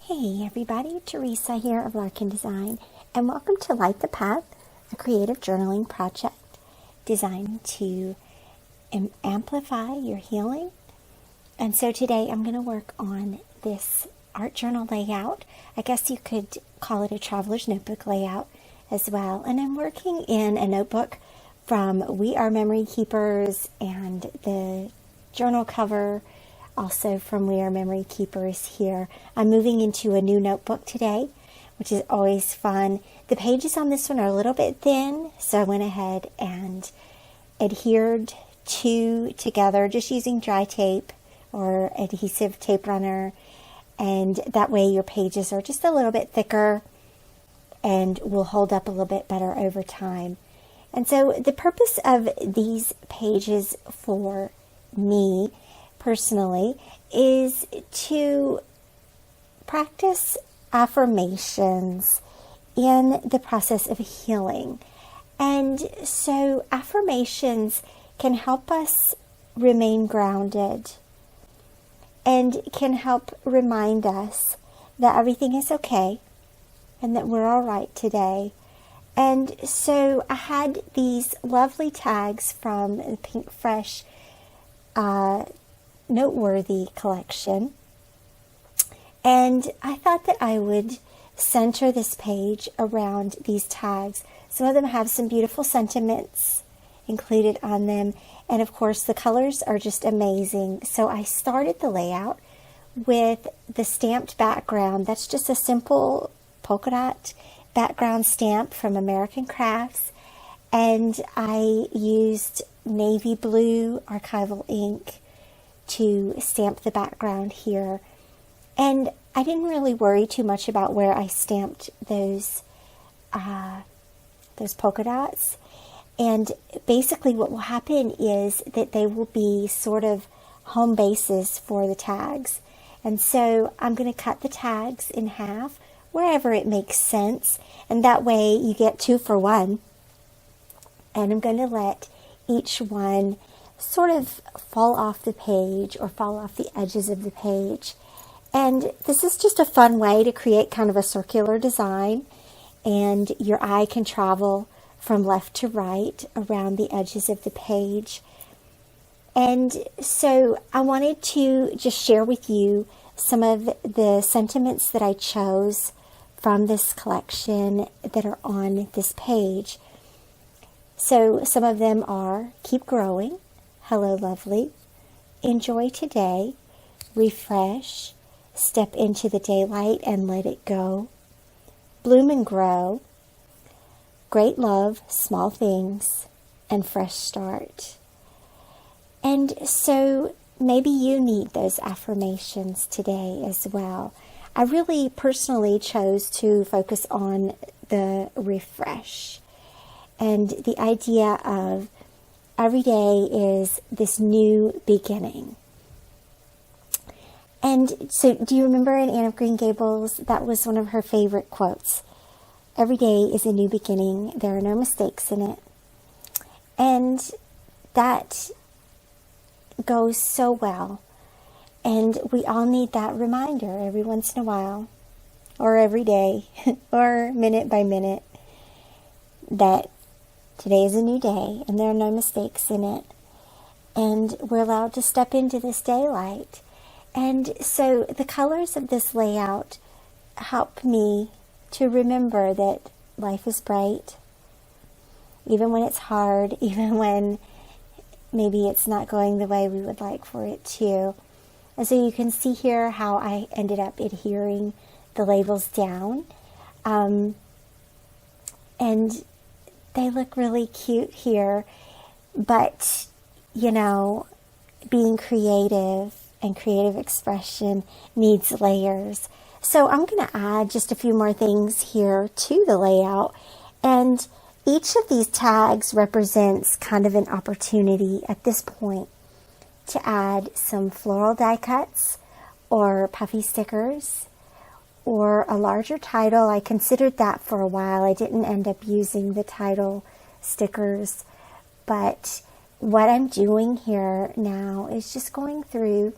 Hey everybody, Teresa here of Larkin Design, and welcome to Light the Path, a creative journaling project designed to amplify your healing. And so today I'm going to work on this art journal layout. I guess you could call it a traveler's notebook layout as well. And I'm working in a notebook from We Are Memory Keepers, and the journal cover also from We Are Memory Keepers here. I'm moving into a new notebook today, which is always fun. The pages on this one are a little bit thin, so I went ahead and adhered two together just using dry tape or adhesive tape runner, and that way your pages are just a little bit thicker and will hold up a little bit better over time. And so the purpose of these pages for me personally is to practice affirmations in the process of healing. And so affirmations can help us remain grounded and can help remind us that everything is okay and that we're all right today. And so I had these lovely tags from the Pink Fresh Noteworthy collection, and I thought that I would center this page around these tags. Some of them have some beautiful sentiments included on them, and of course the colors are just amazing. So I started the layout with the stamped background. That's just a simple polka dot background stamp from American Crafts, and I used navy blue archival ink to stamp the background here. And I didn't really worry too much about where I stamped those polka dots. And basically what will happen is that they will be sort of home bases for the tags. And so I'm going to cut the tags in half wherever it makes sense, and that way you get 2 for 1. And I'm going to let each one sort of fall off the page or fall off the edges of the page. And this is just a fun way to create kind of a circular design, and your eye can travel from left to right around the edges of the page. And so I wanted to just share with you some of the sentiments that I chose from this collection that are on this page. So some of them are keep growing, hello lovely, enjoy today, refresh, step into the daylight and let it go, bloom and grow, great love, small things, and fresh start. And so maybe you need those affirmations today as well. I really personally chose to focus on the refresh and the idea of every day is this new beginning. And so do you remember in Anne of Green Gables, that was one of her favorite quotes. Every day is a new beginning. There are no mistakes in it. And that goes so well. And we all need that reminder every once in a while, or every day, or minute by minute, that today is a new day and there are no mistakes in it. And we're allowed to step into this daylight. And so the colors of this layout help me to remember that life is bright, even when it's hard, even when maybe it's not going the way we would like for it to. And so you can see here how I ended up adhering the labels down. And they look really cute here. But, you know, being creative and creative expression needs layers. So I'm going to add just a few more things here to the layout. And each of these tags represents kind of an opportunity at this point to add some floral die cuts or puffy stickers or a larger title. I considered that for a while. I didn't end up using the title stickers, but what I'm doing here now is just going through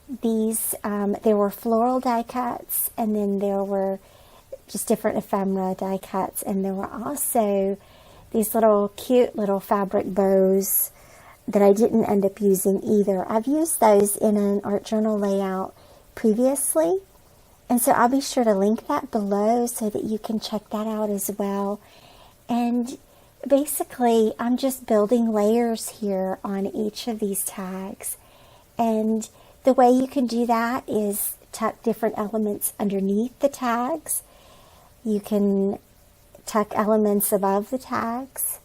there were floral die cuts, and then there were just different ephemera die cuts, and there were also these little cute little fabric bows that I didn't end up using either. I've used those in an art journal layout previously, and so I'll be sure to link that below so that you can check that out as well. And basically, I'm just building layers here on each of these tags. And the way you can do that is tuck different elements underneath the tags. You can tuck elements above the tags,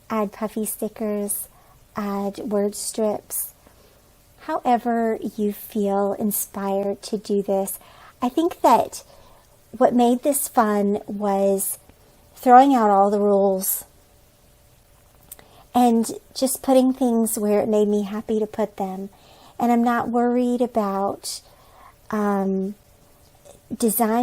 add puffy stickers, add word strips. However you feel inspired to do this. I think that what made this fun was throwing out all the rules and just putting things where it made me happy to put them. And I'm not worried about design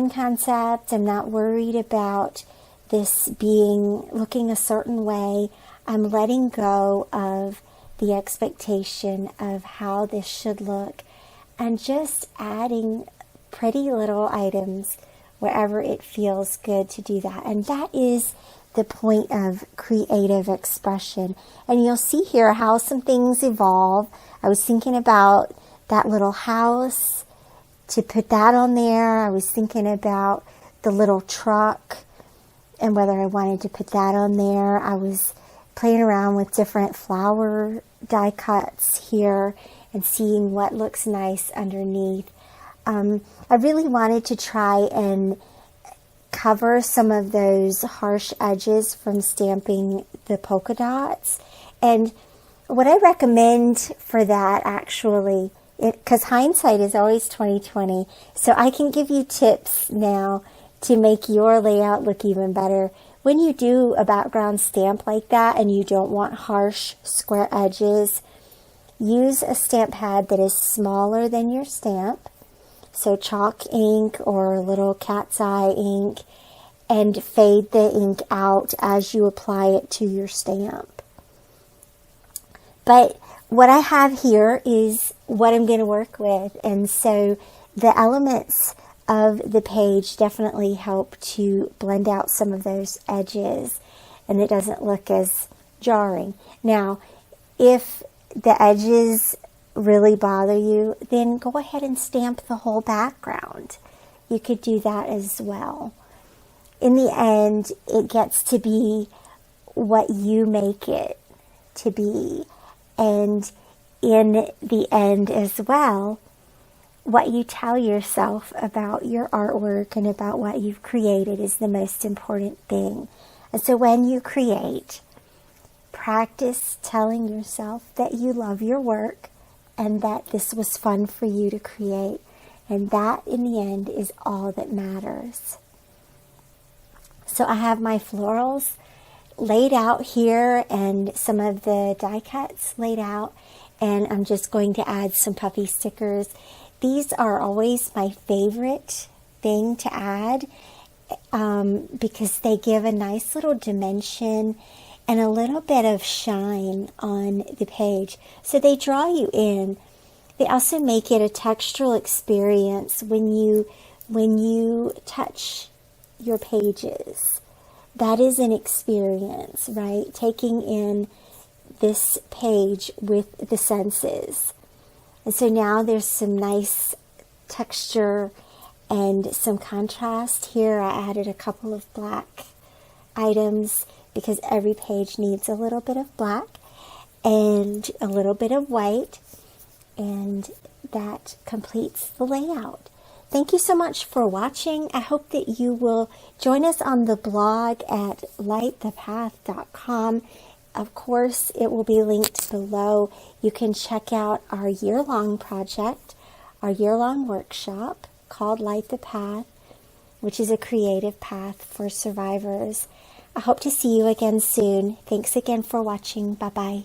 concepts. I'm not worried about this looking a certain way. I'm letting go of the expectation of how this should look and just adding pretty little items wherever it feels good to do that. And that is the point of creative expression. And you'll see here how some things evolve. I was thinking about that little house, to put that on there. I was thinking about the little truck and whether I wanted to put that on there. I was playing around with different flower die cuts here and seeing what looks nice underneath. I really wanted to try and cover some of those harsh edges from stamping the polka dots. And what I recommend for that, actually, because hindsight is always 20/20, so I can give you tips now to make your layout look even better. When you do a background stamp like that and you don't want harsh square edges, use a stamp pad that is smaller than your stamp. So chalk ink or little cat's eye ink, and fade the ink out as you apply it to your stamp. But what I have here is what I'm going to work with, and so the elements of the page definitely help to blend out some of those edges, and it doesn't look as jarring. Now, if the edges really bother you, then go ahead and stamp the whole background. You could do that as well. In the end, it gets to be what you make it to be. And in the end as well, what you tell yourself about your artwork and about what you've created is the most important thing. And so when you create, practice telling yourself that you love your work and that this was fun for you to create. And that, in the end, is all that matters. So I have my florals laid out here and some of the die cuts laid out. And I'm just going to add some puffy stickers. These are always my favorite thing to add because they give a nice little dimension and a little bit of shine on the page. So they draw you in. They also make it a textural experience when you touch your pages. That is an experience, right? Taking in this page with the senses. And so now there's some nice texture and some contrast. Here I added a couple of black items because every page needs a little bit of black and a little bit of white, and that completes the layout. Thank you so much for watching. I hope that you will join us on the blog at lightthepath.com. Of course, it will be linked below. You can check out our year-long project, our year-long workshop called Light the Path, which is a creative path for survivors. I hope to see you again soon. Thanks again for watching. Bye-bye.